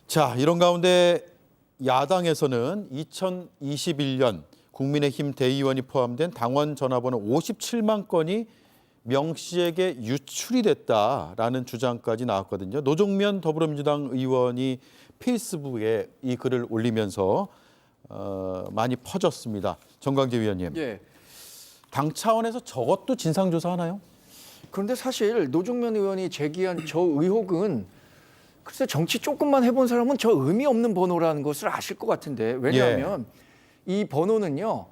자, 이런 가운데 야당에서는 2021년 국민의힘 대의원이 포함된 당원 전화번호 57만 건이 명 씨에게 유출이 됐다라는 주장까지 나왔거든요. 노종면 더불어민주당 의원이 페이스북에 이 글을 올리면서 많이 퍼졌습니다. 정광재 위원님. 예. 당 차원에서 저것도 진상조사하나요? 그런데 사실 노종면 의원이 제기한 저 의혹은 글쎄 정치 조금만 해본 사람은 저 의미 없는 번호라는 것을 아실 것 같은데 왜냐하면 이 번호는요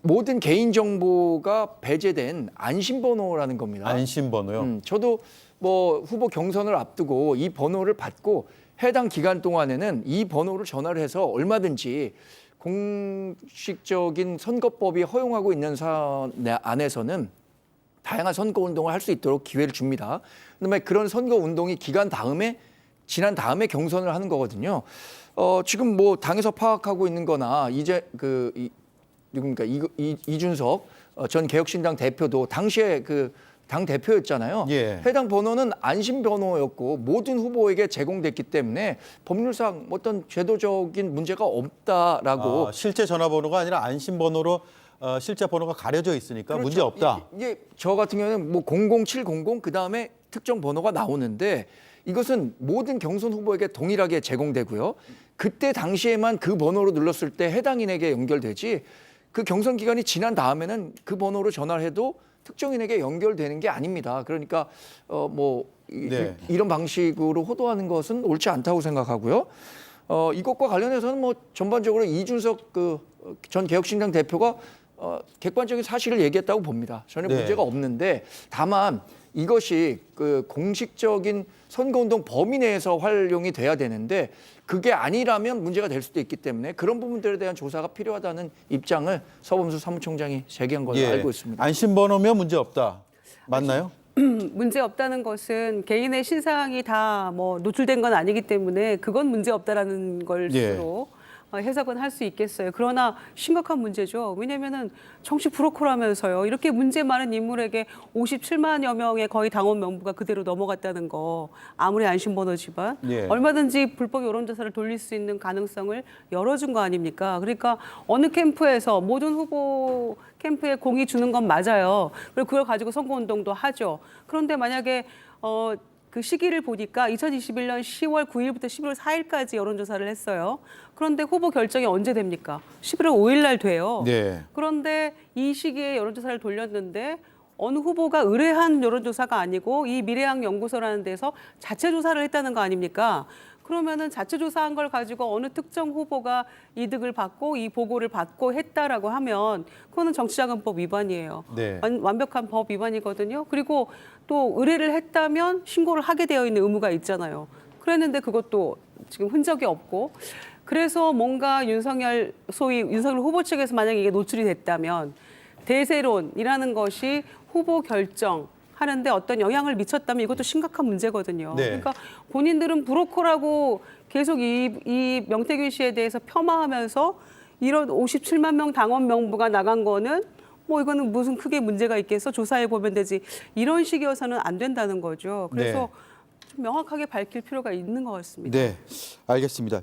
모든 개인 정보가 배제된 안심번호라는 겁니다. 안심번호요? 저도 뭐 후보 경선을 앞두고 이 번호를 받고 해당 기간 동안에는 이 번호를 전화를 해서 얼마든지 공식적인 선거법이 허용하고 있는 사안 안에서는 다양한 선거 운동을 할 수 있도록 기회를 줍니다. 그다음에 그런 선거 운동이 지난 다음에 경선을 하는 거거든요. 지금 뭐 당에서 파악하고 있는 거나 이제 누굽니까? 이준석 전 개혁신당 대표도 당시에 당 대표였잖아요. 예. 해당 번호는 안심 번호였고 모든 후보에게 제공됐기 때문에 법률상 어떤 제도적인 문제가 없다라고. 실제 전화번호가 아니라 안심번호로 실제 번호가 가려져 있으니까 그렇죠. 문제 없다. 이게 저 같은 경우는 뭐 00700 그다음에 특정 번호가 나오는데 이것은 모든 경선 후보에게 동일하게 제공되고요. 그때 당시에만 그 번호로 눌렀을 때 해당인에게 연결되지 그 경선 기간이 지난 다음에는 그 번호로 전화를 해도 특정인에게 연결되는 게 아닙니다. 그러니까 네. 이런 방식으로 호도하는 것은 옳지 않다고 생각하고요. 이것과 관련해서는 뭐 전반적으로 이준석 전 개혁신당 대표가 객관적인 사실을 얘기했다고 봅니다. 전혀 네. 문제가 없는데 다만 이것이 공식적인 선거운동 범위 내에서 활용이 돼야 되는데 그게 아니라면 문제가 될 수도 있기 때문에 그런 부분들에 대한 조사가 필요하다는 입장을 서범수 사무총장이 제기한 걸로 알고 있습니다. 안심번호면 문제 없다. 맞나요? 문제 없다는 것은 개인의 신상이 다 뭐 노출된 건 아니기 때문에 그건 문제 없다라는 걸로 해석은 할 수 있겠어요. 그러나 심각한 문제죠. 왜냐하면은 정치 브로커라면서요. 이렇게 문제 많은 인물에게 57만여 명의 거의 당원 명부가 그대로 넘어갔다는 거. 아무리 안심번호지만 예. 얼마든지 불법 여론조사를 돌릴 수 있는 가능성을 열어준 거 아닙니까? 그러니까 어느 캠프에서 모든 후보 캠프에 공이 주는 건 맞아요. 그리고 그걸 가지고 선거운동도 하죠. 그런데 만약에 그 시기를 보니까 2021년 10월 9일부터 11월 4일까지 여론조사를 했어요. 그런데 후보 결정이 언제 됩니까? 11월 5일 날 돼요. 네. 그런데 이 시기에 여론조사를 돌렸는데 어느 후보가 의뢰한 여론조사가 아니고 이 미래학 연구소라는 데서 자체 조사를 했다는 거 아닙니까? 그러면은 자체 조사한 걸 가지고 어느 특정 후보가 이득을 받고 이 보고를 받고 했다라고 하면 그거는 정치자금법 위반이에요. 네. 완벽한 법 위반이거든요. 그리고 또 의뢰를 했다면 신고를 하게 되어 있는 의무가 있잖아요. 그랬는데 그것도 지금 흔적이 없고 그래서 뭔가 소위 윤석열 후보 측에서 만약에 이게 노출이 됐다면 대세론이라는 것이 후보 결정 하는데 어떤 영향을 미쳤다면 이것도 심각한 문제거든요. 네. 그러니까 본인들은 브로커라고 계속 이 명태균 씨에 대해서 폄하하면서 이런 57만 명 당원 명부가 나간 거는 뭐 이거는 무슨 크게 문제가 있겠어? 조사해 보면 되지. 이런 식이어서는 안 된다는 거죠. 그래서 좀 명확하게 밝힐 필요가 있는 것 같습니다. 네, 알겠습니다.